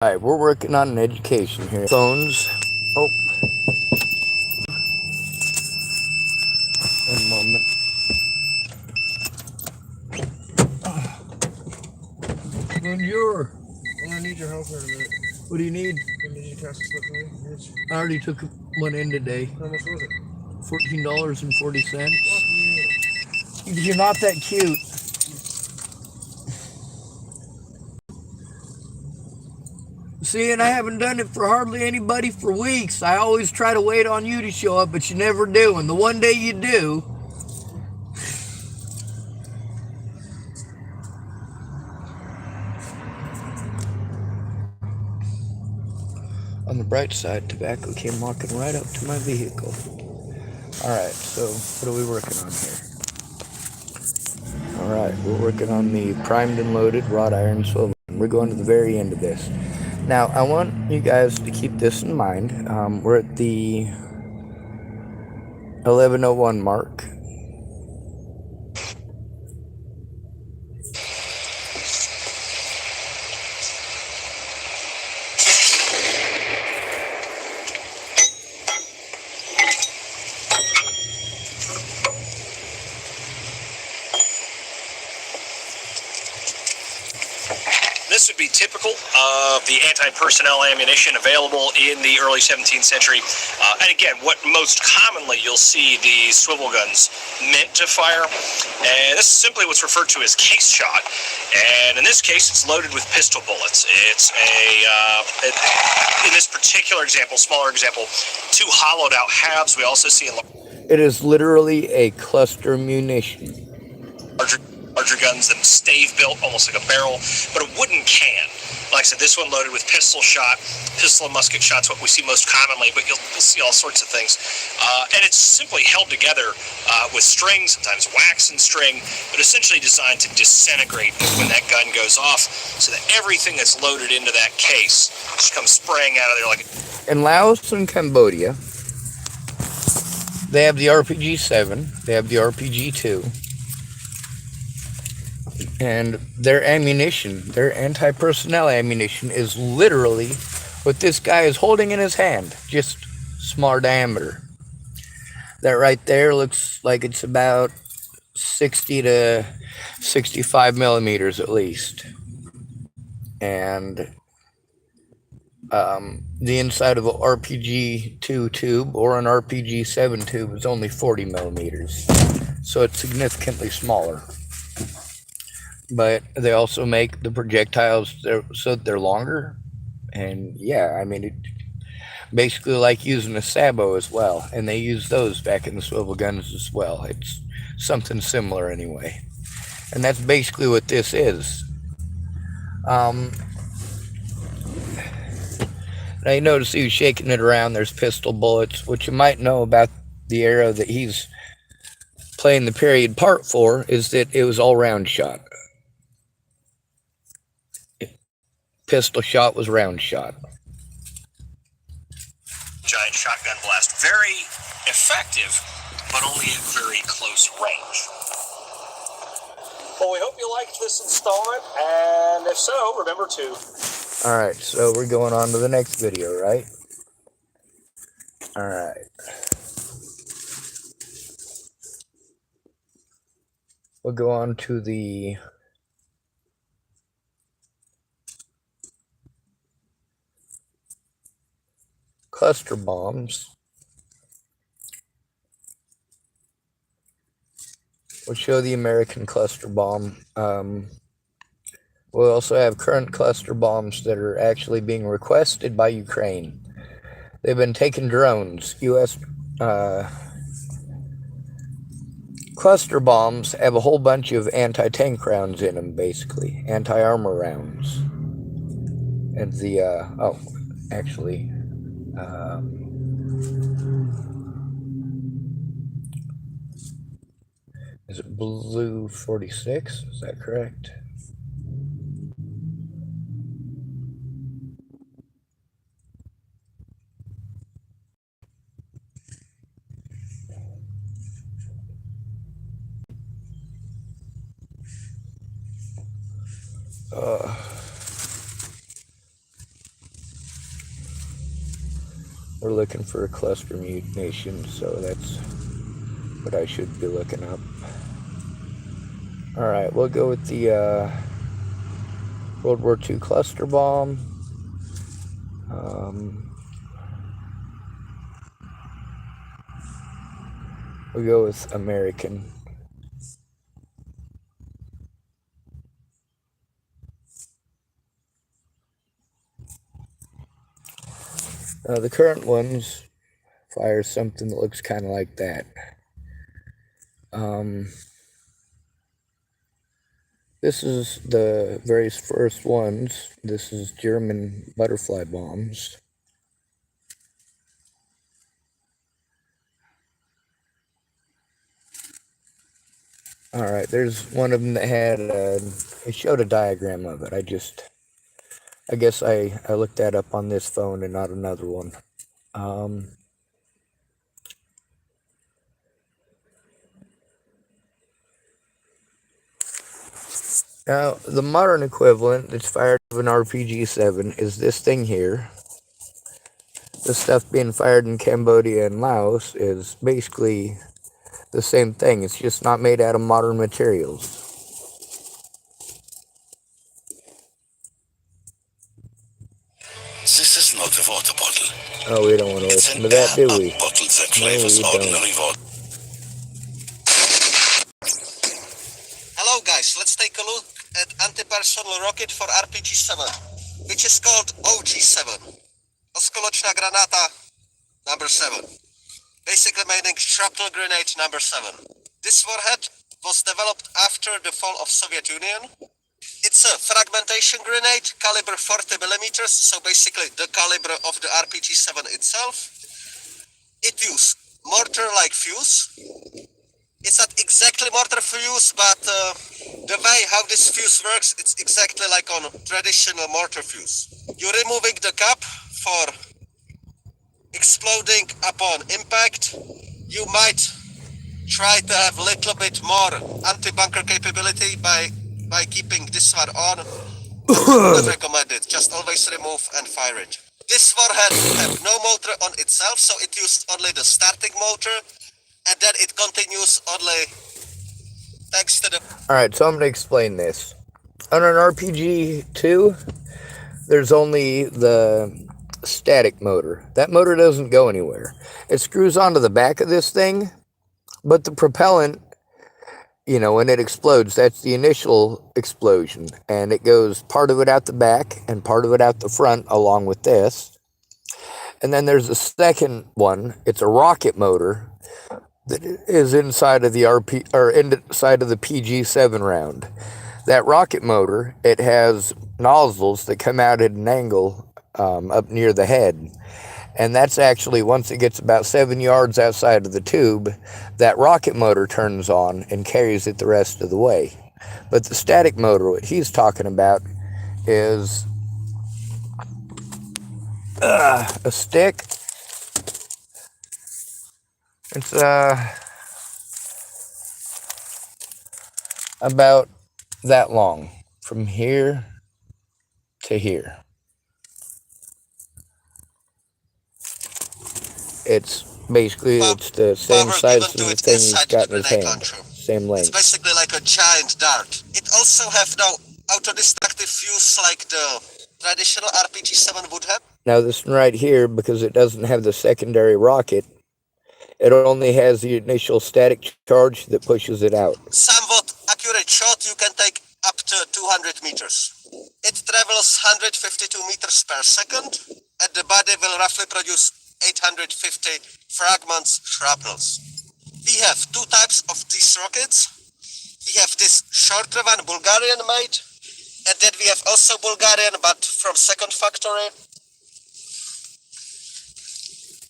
Alright, we're working on an education here. Phones. Oh. One moment. Bonjour. Well, I need your help here in a minute. What do you need? When did you cast this look for me? I already took one in today. How much was it? $14.40. Fuck you. You're not that cute. See, and I haven't done it for hardly anybody for weeks. I always try to wait on you to show up, but you never do. And the one day you do, on the bright side, tobacco came walking right up to my vehicle. Alright, so what are we working on here? Alright, we're working on the primed and loaded wrought iron swivel. We're going to the very end of this. Now, I want you guys to keep this in mind. We're at the 11:01 mark. This would be typical of the anti-personnel ammunition available in the early 17th century. And again, what most commonly you'll see the swivel guns meant to fire. And this is simply what's referred to as case shot. And in this case, it's loaded with pistol bullets. It's in this particular example, smaller example, two hollowed out halves. We also see in It is literally a cluster munition. larger guns than stave built, almost like a barrel, but a wooden can. Like I said, this one loaded with pistol and musket shots, what we see most commonly, but you'll see all sorts of things. And it's simply held together with string, sometimes wax and string, but essentially designed to disintegrate when that gun goes off, so that everything that's loaded into that case just comes spraying out of there like. In Laos and Cambodia, they have the rpg-7, they have the rpg2, and their ammunition, their anti-personnel ammunition, is literally what this guy is holding in his hand, just smaller diameter. That right there looks like it's about 60 to 65 millimeters at least. And the inside of an rpg2 tube or an rpg-7 tube is only 40 millimeters. So it's significantly smaller. But they also make the projectiles so they're longer. And yeah, I mean, it basically like using a sabot as well. And they use those back in the swivel guns as well. It's something similar anyway. And that's basically what this is. Now you notice he was shaking it around. There's pistol bullets, which you might know about the era that he's playing the period part for, is that it was all round shot. Pistol shot was round shot. Giant shotgun blast. Very effective, but only at very close range. Well, we hope you liked this installment, and if so, remember to... Alright, so we're going on to the next video, right? Alright. We'll go on to the cluster bombs. We'll show the American cluster bomb. We'll also have current cluster bombs that are actually being requested by Ukraine. They've been taking drones. U.S. Cluster bombs have a whole bunch of anti-tank rounds in them, basically. Anti-armor rounds. And the, is it Blue 46? Is that correct? We're looking for a cluster munition, so that's what I should be looking up. Alright, we'll go with the World War II cluster bomb. We'll go with American. The current ones fire something that looks kind of like that. This is the very first ones. This is German butterfly bombs. Alright, there's one of them that had, it showed a diagram of it. I guess I looked that up on this phone and not another one. Now, the modern equivalent that's fired of an rpg-7 is this thing here. The stuff being fired in Cambodia and Laos is basically the same thing. It's just not made out of modern materials. This is not a water bottle. Oh, we don't want to It's listen an to that, do air-up we? bottle that No, flavors we ordinary don't. water. Hello guys, let's take a look at anti-personnel rocket for RPG-7, which is called OG-7. Oskoloczna granata number 7. Basically meaning shrapnel grenade number 7. This warhead was developed after the fall of Soviet Union. It's a fragmentation grenade, caliber 40 millimeters, so basically the caliber of the RPG-7 itself. It uses mortar-like fuse. It's not exactly mortar fuse, but the way how this fuse works, it's exactly like on traditional mortar fuse. You're removing the cap for exploding upon impact. You might try to have a little bit more anti-bunker capability by keeping this one on. Not recommended, just always remove and fire it. This warhead have no motor on itself, so it used only the starting motor, and then it continues only thanks to the... Alright, so I'm going to explain this. On an RPG-2, there's only the static motor. That motor doesn't go anywhere. It screws onto the back of this thing, but the propellant, you know, when it explodes, that's the initial explosion. And it goes part of it out the back and part of it out the front along with this. And then there's a second one. It's a rocket motor that is inside of the inside of the PG-7 round. That rocket motor, it has nozzles that come out at an angle up near the head. And that's actually, once it gets about 7 yards outside of the tube, that rocket motor turns on and carries it the rest of the way. But the static motor, what he's talking about, is a stick. It's about that long, from here to here. It's basically, it's the same size as the thing he's got in his hand. Same It's length. basically like a giant dart. It also have no autodestructive fuse like the traditional RPG-7 would have. Now this one right here, because it doesn't have the secondary rocket, it only has the initial static charge that pushes it out. Somewhat accurate shot, you can take up to 200 meters. It travels 152 meters per second, and the body will roughly produce 850 fragments shrapnels. We have two types of these rockets. We have this shorter one, Bulgarian made, and then we have also Bulgarian, but from second factory.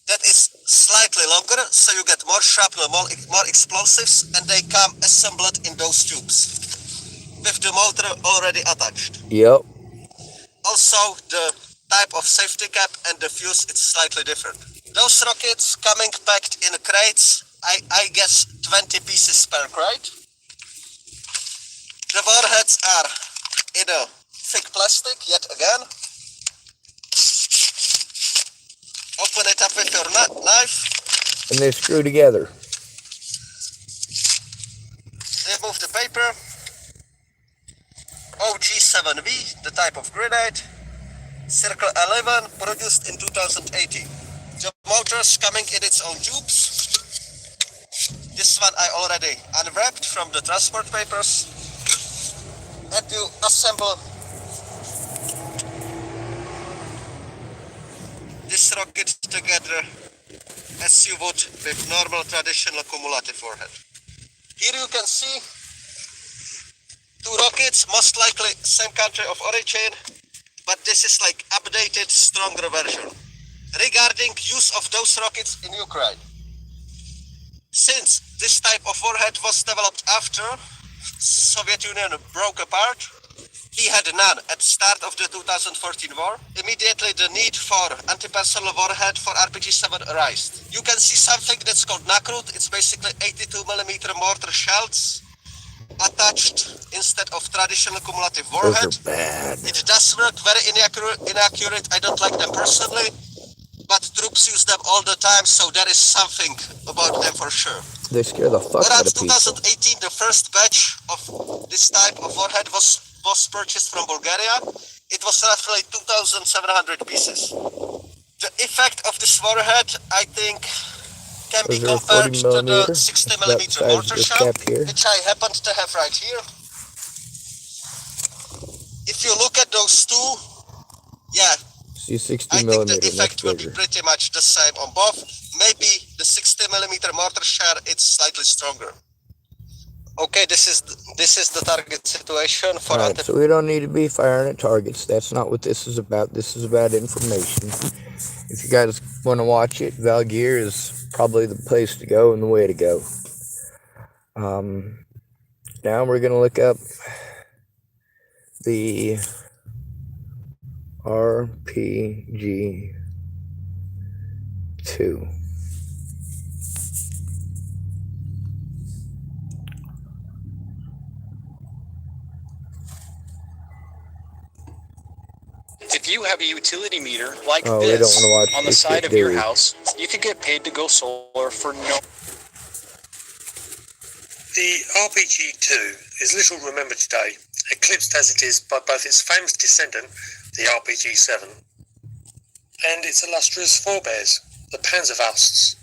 That is slightly longer, so you get more shrapnel, more explosives, and they come assembled in those tubes, with the motor already attached. Yep. Also, the type of safety cap and the fuse is slightly different. Those rockets coming packed in crates, I guess 20 pieces per crate. The warheads are in a thick plastic, yet again. Open it up with your knife. And they screw together. Remove the paper. OG7V, the type of grenade. Circle 11, produced in 2018. The motor's coming in its own tubes. This one I already unwrapped from the transport papers. And you assemble this rocket together as you would with normal traditional cumulative warhead. Here you can see two rockets, most likely same country of origin, but this is like updated, stronger version. Regarding use of those rockets in Ukraine. Since this type of warhead was developed after Soviet Union broke apart, he had none at the start of the 2014 war. Immediately the need for anti-personnel warhead for RPG-7 arose. You can see something that's called Nakrut. It's basically 82mm mortar shells attached instead of traditional cumulative warhead. Those are bad. It does work very inaccurate. I don't like them personally, but troops use them all the time, so there is something about them for sure. They scare the fuck Around out of people. 2018, the first batch of this type of warhead was purchased from Bulgaria. It was roughly 2,700 pieces. The effect of this warhead, I think, can be Is there a compared 40 to the millimeter? 60mm That's about the size of mortar this shell, cap here. which I happen to have right here. If you look at those two, yeah, See, 60 I think the millimeter, much effect will be bigger. pretty much the same on both. Maybe the 60mm mortar shell, it's slightly stronger. Okay, this is the target situation for Alright, so we don't need to be firing at targets. That's not what this is about. This is about information. If you guys want to watch it, Valgear is probably the place to go and the way to go. Now we're going to look up the rpg2. If you have a utility meter like Oh, we don't this wanna watch on the this side shit, of do your we? house, you could get paid to go solar for no. The RPG-2 is little remembered today, eclipsed as it is by both its famous descendant, the RPG-7, and its illustrious forebears, the panzerfaust250.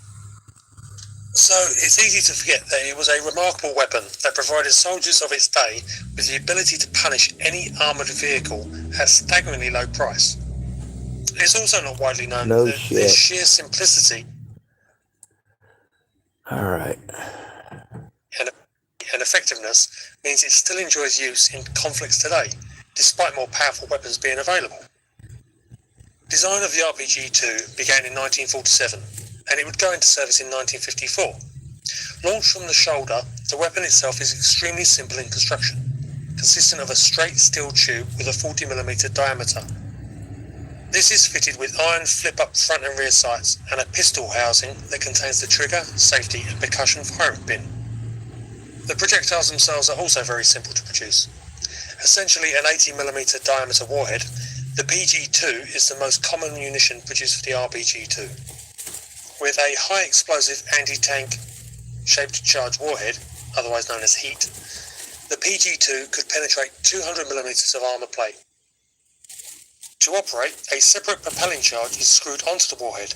So it's easy to forget that it was a remarkable weapon that provided soldiers of its day with the ability to punish any armoured vehicle at staggeringly low price. It's also not widely known No that shit. their sheer simplicity Alright. and effectiveness means it still enjoys use in conflicts today, despite more powerful weapons being available. Design of the RPG-2 began in 1947, and it would go into service in 1954. Launched from the shoulder, the weapon itself is extremely simple in construction, consisting of a straight steel tube with a 40mm diameter. This is fitted with iron flip-up front and rear sights and a pistol housing that contains the trigger, safety and percussion firing pin. The projectiles themselves are also very simple to produce. Essentially an 80mm diameter warhead, the PG-2 is the most common munition produced for the RPG-2. With a high explosive anti-tank shaped charge warhead, otherwise known as heat, the PG-2 could penetrate 200mm of armour plate. To operate, a separate propelling charge is screwed onto the warhead,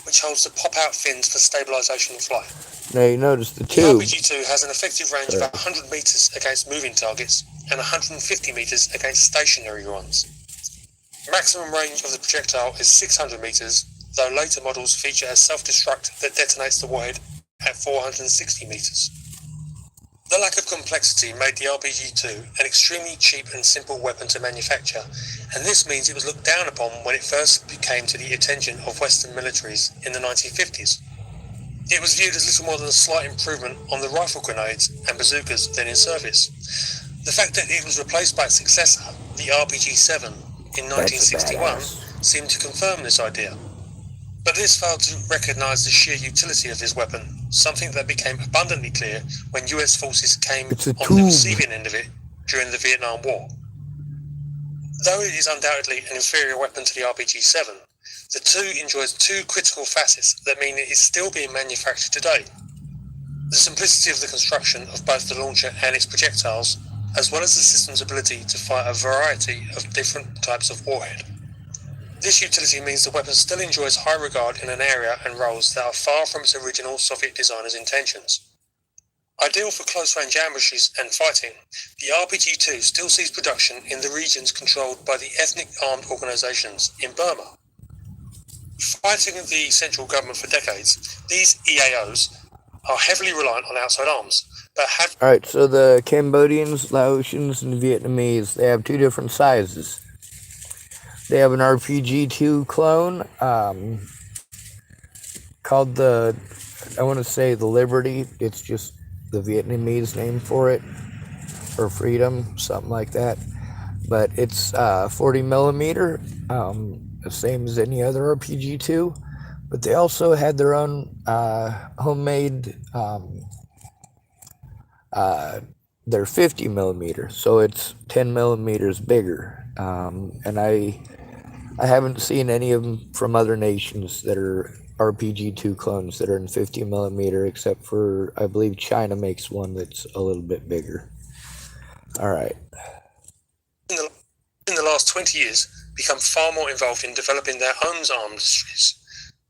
which holds the pop-out fins for stabilisation and flight. Now you notice the The tube. RPG-2 has an effective range of 100 metres against moving targets and 150 metres against stationary ones. Maximum range of the projectile is 600 metres, though later models feature a self-destruct that detonates the warhead at 460 metres. The lack of complexity made the RPG-2 an extremely cheap and simple weapon to manufacture, and this means it was looked down upon when it first came to the attention of Western militaries in the 1950s. It was viewed as little more than a slight improvement on the rifle grenades and bazookas then in service. The fact that it was replaced by its successor, the RPG-7, in 1961, seemed to confirm this idea. But this failed to recognise the sheer utility of this weapon, something that became abundantly clear when US forces came It's a on the tube. receiving end of it during the Vietnam War. Though it is undoubtedly an inferior weapon to the RPG-7, the 2 enjoys two critical facets that mean it is still being manufactured today. The simplicity of the construction of both the launcher and its projectiles, as well as the system's ability to fire a variety of different types of warhead. This utility means the weapon still enjoys high regard in an area and roles that are far from its original Soviet designer's intentions. Ideal for close-range ambushes and fighting, the RPG-2 still sees production in the regions controlled by the ethnic armed organisations in Burma. Fighting the central government for decades, these EAOs are heavily reliant on outside arms, but have... Alright, so the Cambodians, Laotians, and Vietnamese, they have two different sizes. They have an RPG-2 clone, called the, I want to say the Liberty. It's just the Vietnamese name for it, or Freedom, something like that. But it's 40 millimeter, the same as any other RPG-2. But they also had their own homemade, they're 50 millimeter, so it's 10 millimeters bigger. And I haven't seen any of them from other nations that are RPG-2 clones that are in 50 millimeter, except for, I believe China makes one that's a little bit bigger. Alright. In the last 20 years, become far more involved in developing their own arms industries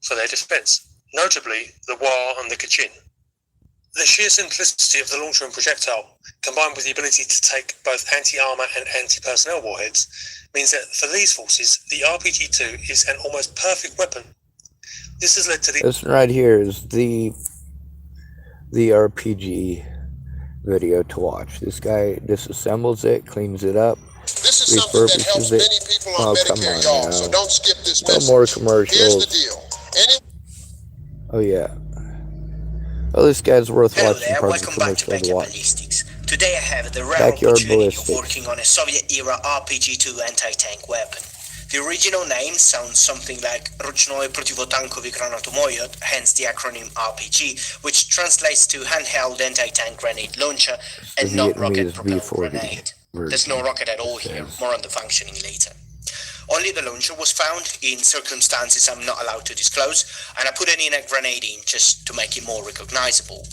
for their defence, notably the Wa and the Kachin. The sheer simplicity of the launcher and projectile, combined with the ability to take both anti-armour and anti-personnel warheads, means that for these forces, the RPG-2 is an almost perfect weapon. This has led to the... This one right here is the RPG video to watch. This guy disassembles it, cleans it up, This is something that helps many people on Medicare, y'all, so don't skip this message. No more commercials. Here's the deal. Oh yeah. Well, this guy's worth Hello watching. there, Part of the welcome back to commercial to Backyard watch. Ballistics. Today I have the rare Backyard opportunity of Ballistics. working on a Soviet-era RPG-2 anti-tank weapon. The original name sounds something like Ruchnoy Protivotankovy Granatomoyot, hence the acronym RPG, which translates to handheld anti-tank grenade launcher and non-rocket propelled grenade. There's no rocket at all here, more on the functioning later. Only the launcher was found in circumstances I'm not allowed to disclose, and I put it in a grenade in just to make it more recognizable.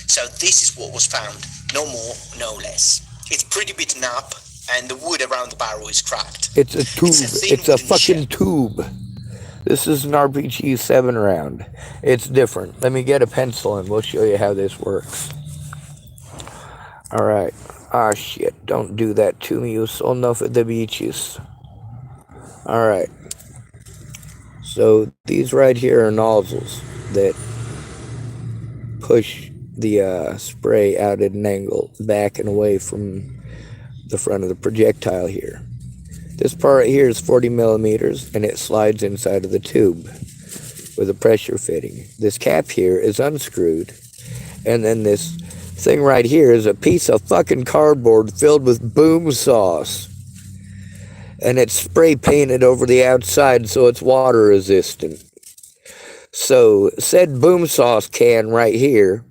So this is what was found, no more, no less. It's pretty beaten up, and the wood around the barrel is cracked. It's a tube. It's a fucking tube. This is an RPG-7 round. It's different. Let me get a pencil and we'll show you how this works. Alright. Ah, shit. Don't do that to me, you son of the beaches. Alright. So, these right here are nozzles that push the spray out at an angle back and away from the front of the projectile here. This part right here is 40 millimeters and it slides inside of the tube with a pressure fitting. This cap here is unscrewed, and then this thing right here is a piece of fucking cardboard filled with boom sauce, and it's spray painted over the outside so it's water resistant. So said boom sauce can right here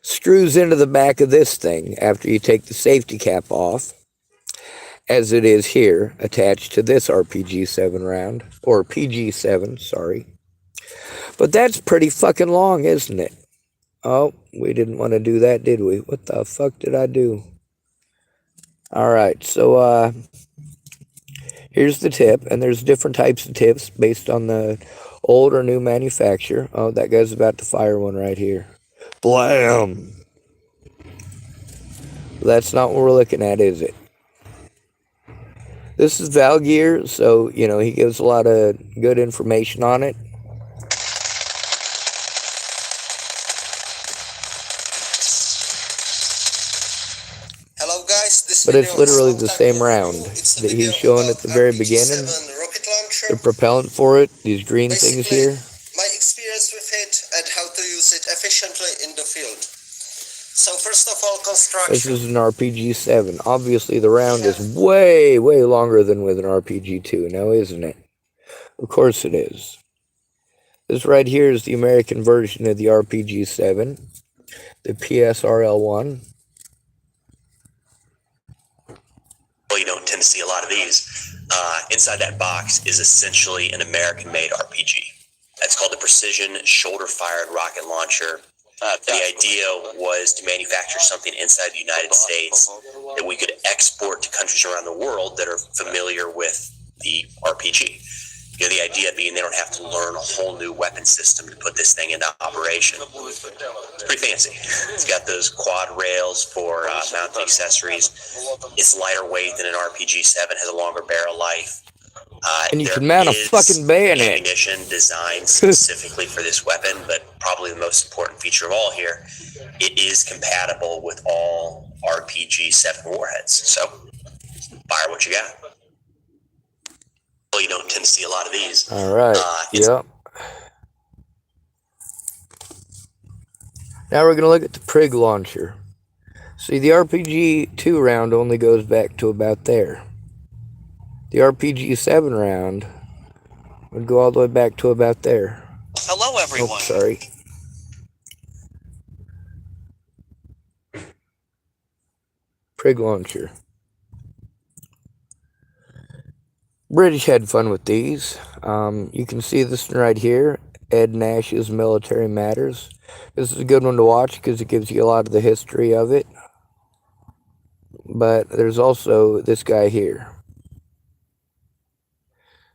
screws into the back of this thing after you take the safety cap off, as it is here, attached to this RPG-7 round, or PG-7, sorry. But that's pretty fucking long, isn't it? Oh, we didn't want to do that, did we? What the fuck did I do? Alright, so, here's the tip, and there's different types of tips based on the old or new manufacturer. Oh, that guy's about to fire one right here. Blam! That's not what we're looking at, is it? This is Val Gear, so, you know, he gives a lot of good information on it. Hello guys, this But it's video is literally long the time same overdue. round It's the that he's video showing about at the very RPG-7 beginning. rocket launcher. The propellant for it, these green things Basically, here. my experience with it and how to use it efficiently in the field. So first of all, construction. This is an RPG-7. Obviously, the round is way, way longer than with an RPG-2 now, isn't it? Of course it is. This right here is the American version of the RPG-7. the PSRL-1. Well, you don't tend to see a lot of these. Inside that box is essentially an American-made RPG. That's called the Precision Shoulder-Fired Rocket Launcher. The idea was to manufacture something inside the United States that we could export to countries around the world that are familiar with the RPG. You know, the idea being they don't have to learn a whole new weapon system to put this thing into operation. It's pretty fancy. It's got those quad rails for mounting accessories. It's lighter weight than an rpg-7, has a longer barrel life. And you can mount a fucking bayonet. Ammunition designed specifically for this weapon, but probably the most important feature of all here, it is compatible with all rpg-7 warheads. So, fire what you got. Well, you don't tend to see a lot of these. All right. Yep. Now we're going to look at the Prig launcher. See, the RPG-2 round only goes back to about there. The RPG-7 round would go all the way back to about there. Hello, everyone. Oh, sorry. Prig launcher. British had fun with these. You can see this one right here, Ed Nash's Military Matters. This is a good one to watch because it gives you a lot of the history of it. But there's also this guy here.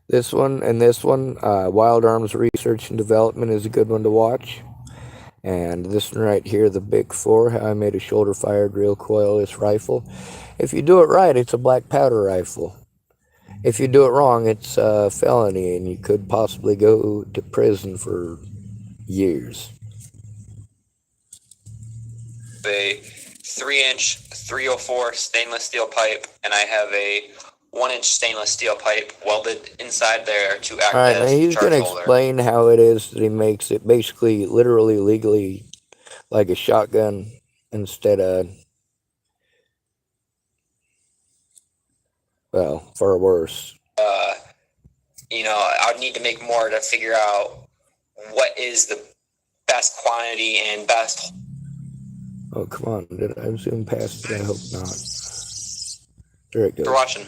This one and this one, Wild Arms Research and Development, is a good one to watch. And this one right here, the Big Four, how I made a shoulder-fired recoilless rifle. If you do it right, it's a black powder rifle. If you do it wrong, it's a felony, and you could possibly go to prison for years. A 3-inch 304 stainless steel pipe, and I have a 1-inch stainless steel pipe welded inside there to act Alright, as now he's charge going to holder. explain how it is that he makes it basically, literally, legally, like a shotgun instead of, well, far worse. You know, I would need to make more to figure out what is the best quantity and best. Oh, come on. Did I zoom past it? I hope not. There it goes. For watching.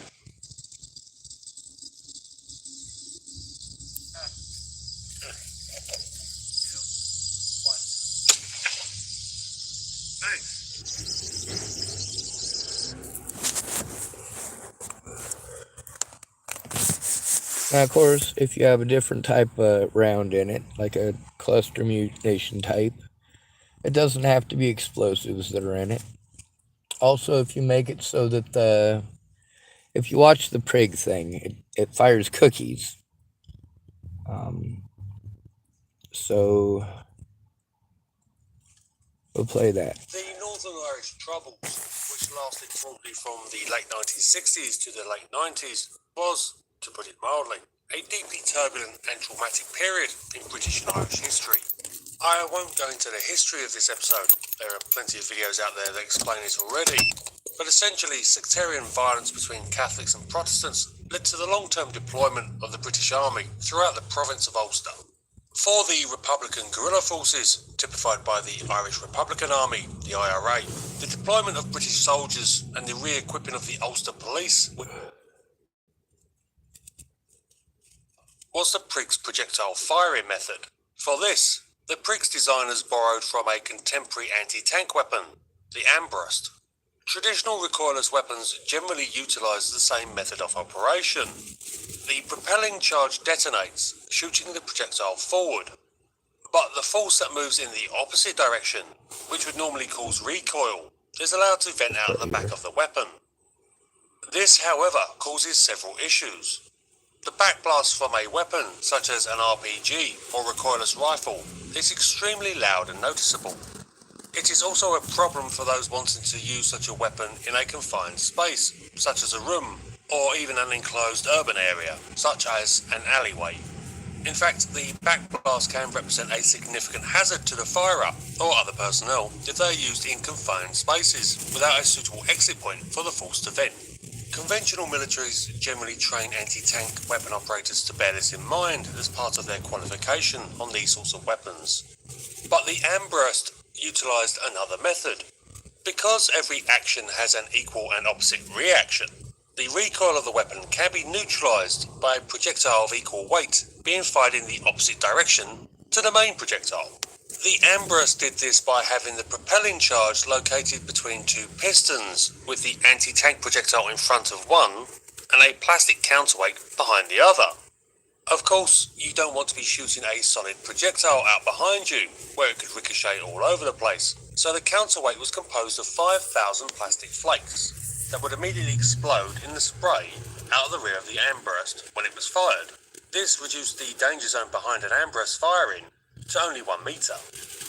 Now, of course, if you have a different type of round in it, like a cluster mutation type, it doesn't have to be explosives that are in it. Also, if you make it so that if you watch the Prig thing, it fires cookies. So, we'll play that. The Northern Irish Troubles, which lasted probably from the late 1960s to the late 90s, was, to put it mildly, a deeply turbulent and traumatic period in British and Irish history. I won't go into the history of this episode, there are plenty of videos out there that explain it already, but essentially sectarian violence between Catholics and Protestants led to the long-term deployment of the British Army throughout the province of Ulster. For the Republican guerrilla forces, typified by the Irish Republican Army, the IRA, the deployment of British soldiers and the re-equipping of the Ulster Police was the Prig's projectile firing method. For this, the Prig's designers borrowed from a contemporary anti-tank weapon, the Armbrust. Traditional recoilless weapons generally utilise the same method of operation. The propelling charge detonates, shooting the projectile forward. But the force that moves in the opposite direction, which would normally cause recoil, is allowed to vent out the back of the weapon. This, however, causes several issues. The backblast from a weapon, such as an RPG or recoilless rifle, is extremely loud and noticeable. It is also a problem for those wanting to use such a weapon in a confined space, such as a room, or even an enclosed urban area, such as an alleyway. In fact, the backblast can represent a significant hazard to the firer or other personnel if they are used in confined spaces without a suitable exit point for the force to vent. Conventional militaries generally train anti-tank weapon operators to bear this in mind as part of their qualification on these sorts of weapons. But the Armbrust utilised another method. Because every action has an equal and opposite reaction, the recoil of the weapon can be neutralised by a projectile of equal weight being fired in the opposite direction to the main projectile. The Ambrose did this by having the propelling charge located between two pistons, with the anti-tank projectile in front of one and a plastic counterweight behind the other. Of course, you don't want to be shooting a solid projectile out behind you, where it could ricochet all over the place, so the counterweight was composed of 5,000 plastic flakes that would immediately explode in the spray out of the rear of the Ambrose when it was fired. This reduced the danger zone behind an Ambrose firing to only 1 metre,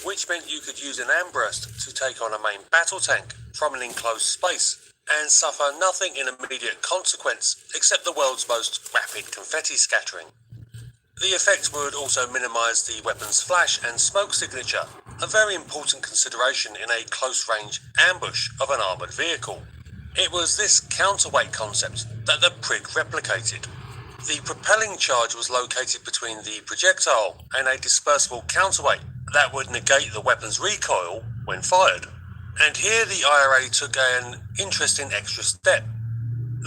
which meant you could use an Ambrose to take on a main battle tank from an enclosed space and suffer nothing in immediate consequence except the world's most rapid confetti scattering. The effect would also minimise the weapon's flash and smoke signature, a very important consideration in a close-range ambush of an armoured vehicle. It was this counterweight concept that the Prig replicated. The propelling charge was located between the projectile and a dispersible counterweight that would negate the weapon's recoil when fired. And here the IRA took an interesting extra step.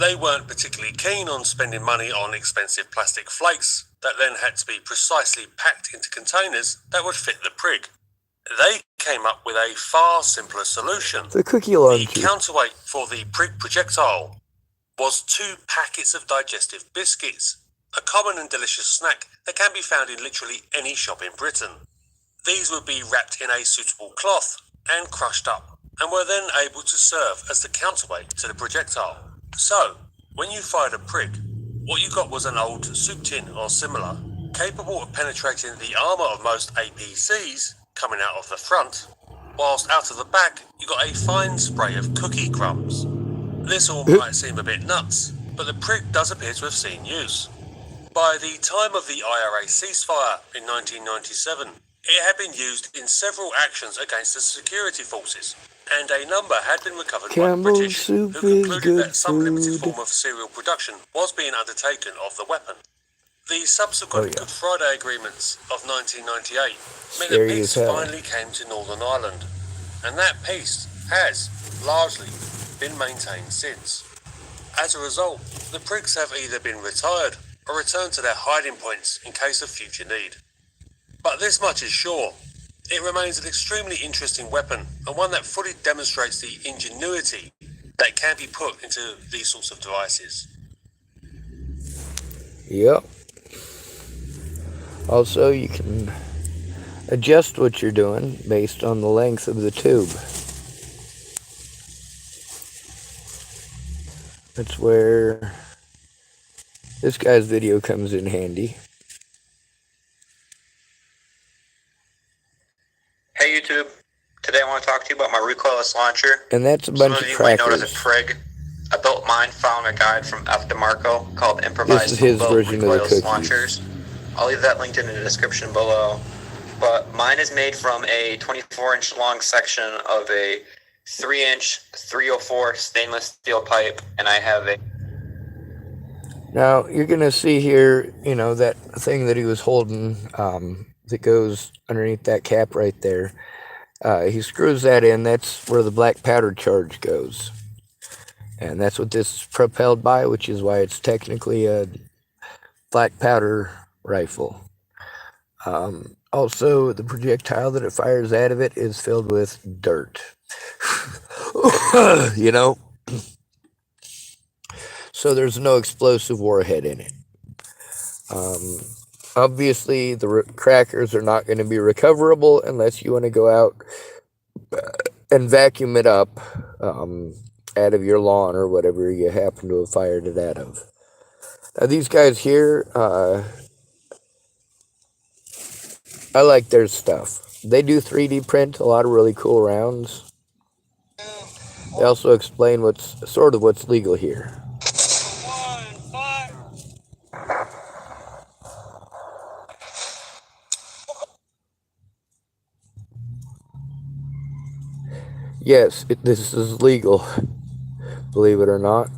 They weren't particularly keen on spending money on expensive plastic flakes that then had to be precisely packed into containers that would fit the Prig. They came up with a far simpler solution. The cookie launcher. The counterweight for the Prig projectile was 2 packets of digestive biscuits, a common and delicious snack that can be found in literally any shop in Britain. These would be wrapped in a suitable cloth and crushed up, and were then able to serve as the counterweight to the projectile. So, when you fired a Prig, what you got was an old soup tin or similar, capable of penetrating the armour of most APCs coming out of the front, whilst out of the back you got a fine spray of cookie crumbs. This all might seem a bit nuts, but the Prig does appear to have seen use. By the time of the IRA ceasefire in 1997, it had been used in several actions against the security forces, and a number had been recovered by the British, who concluded that some limited form of serial production was being undertaken of the weapon. The subsequent Good Friday Agreements of 1998 meant that peace finally came to Northern Ireland, and that peace has, largely, been maintained since. As a result, the Prigs have either been retired or returned to their hiding points in case of future need. But this much is sure, it remains an extremely interesting weapon, and one that fully demonstrates the ingenuity that can be put into these sorts of devices. Yep. Also, you can adjust what you're doing based on the length of the tube. That's where this guy's video comes in handy. Hey YouTube, today I want to talk to you about my recoilless launcher. And that's a bunch of Some of you crackers. might know it as a Prig. I built mine following a guide from F. DeMarco called Improvised This is his version of the Recoilless cookies. Launchers. I'll leave that linked in the description below. But mine is made from a 24-inch long section of a 3-inch 304 stainless steel pipe, and I have a... Now, you're going to see here, you know, that thing that he was holding that goes underneath that cap right there. He screws that in. That's where the black powder charge goes. And that's what this is propelled by, which is why it's technically a black powder rifle. Also, the projectile that it fires out of it is filled with dirt. You know? So there's no explosive warhead in it. Obviously, the crackers are not going to be recoverable unless you want to go out and vacuum it up out of your lawn or whatever you happen to have fired it out of. Now, these guys here, I like their stuff. They do 3D print a lot of really cool rounds. They also explain what's legal here. Yes, this is legal, believe it or not.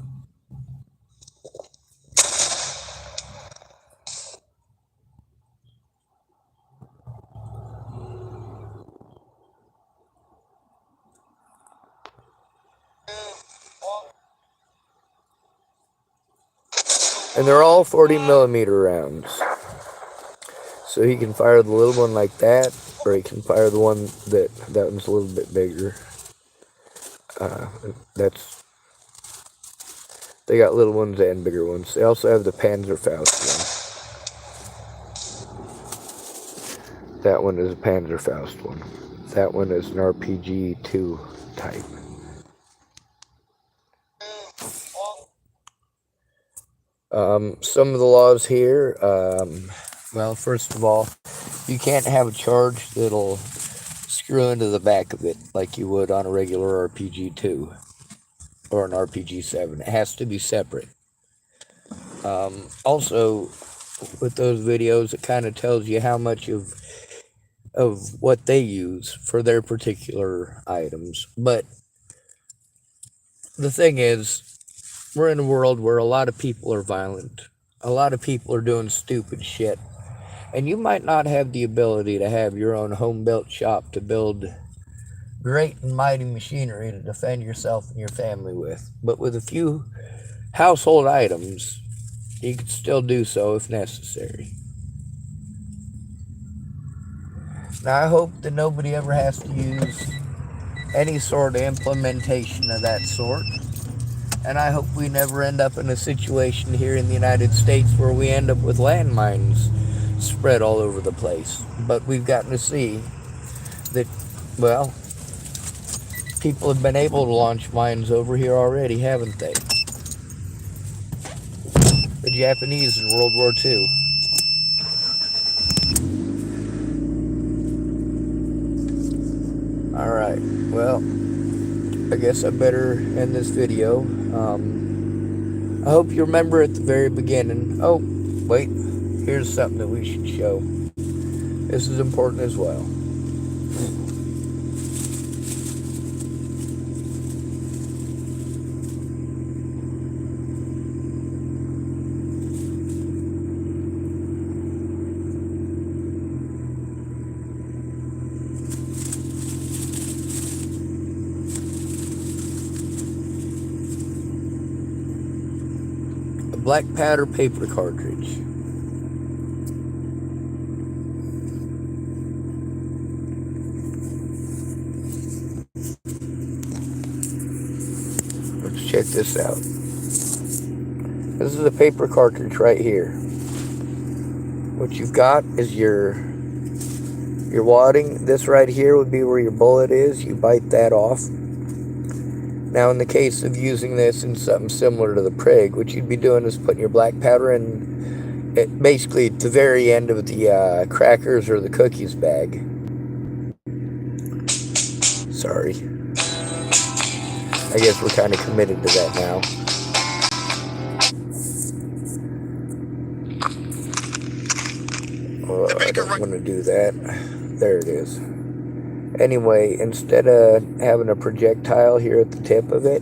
And they're all 40 millimeter rounds. So he can fire the little one like that, or he can fire the one that one's a little bit bigger. They got little ones and bigger ones. They also have the panzerfaust one. That one is a panzerfaust one. That one is an rpg2 type. Some of the laws here, well, first of all, you can't have a charge that'll screw into the back of it like you would on a regular rpg2 or an rpg7. It has to be separate. Also, with those videos, it kind of tells you how much of what they use for their particular items. But the thing is, we're in a world where a lot of people are violent. A lot of people are doing stupid shit. And you might not have the ability to have your own home-built shop to build great and mighty machinery to defend yourself and your family with. But with a few household items, you can still do so if necessary. Now, I hope that nobody ever has to use any sort of implementation of that sort. And I hope we never end up in a situation here in the United States where we end up with landmines spread all over the place. But we've gotten to see that, well, people have been able to launch mines over here already, haven't they? The Japanese in World War II. Alright, well, I guess I better end this video. I hope you remember at the very beginning. Oh, wait, here's something that we should show. This is important as well. Black powder paper cartridge. Let's check this out. This is a paper cartridge right here. What you've got is your wadding. This right here would be where your bullet is. You bite that off. Now, in the case of using this in something similar to the prig, what you'd be doing is putting your black powder in, basically at the very end of the crackers or the cookies bag. Sorry. I guess we're kind of committed to that now. Oh, I don't want to do that. There it is. Anyway, instead of having a projectile here at the tip of it,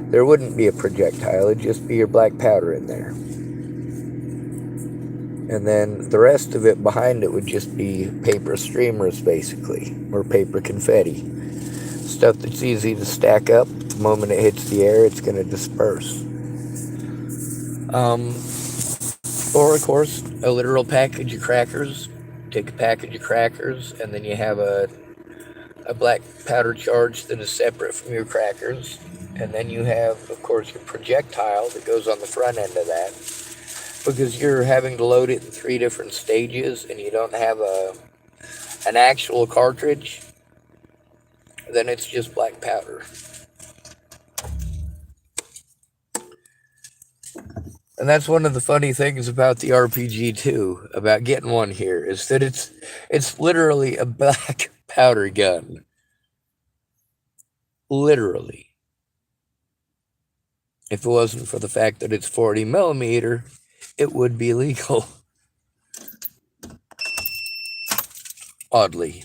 there wouldn't be a projectile. It'd just be your black powder in there. And then the rest of it behind it would just be paper streamers, basically, or paper confetti. Stuff that's easy to stack up. The moment it hits the air, it's going to disperse. Or, of course, a literal package of crackers. Take a package of crackers, and then you have a black powder charge that is separate from your crackers. And then you have, of course, your projectile that goes on the front end of that. Because you're having to load it in 3 different stages and you don't have an actual cartridge, then it's just black powder. And that's one of the funny things about the RPG2, about getting one here, is that it's literally a black powder gun. Literally. If it wasn't for the fact that it's 40 millimeter, it would be legal. Oddly.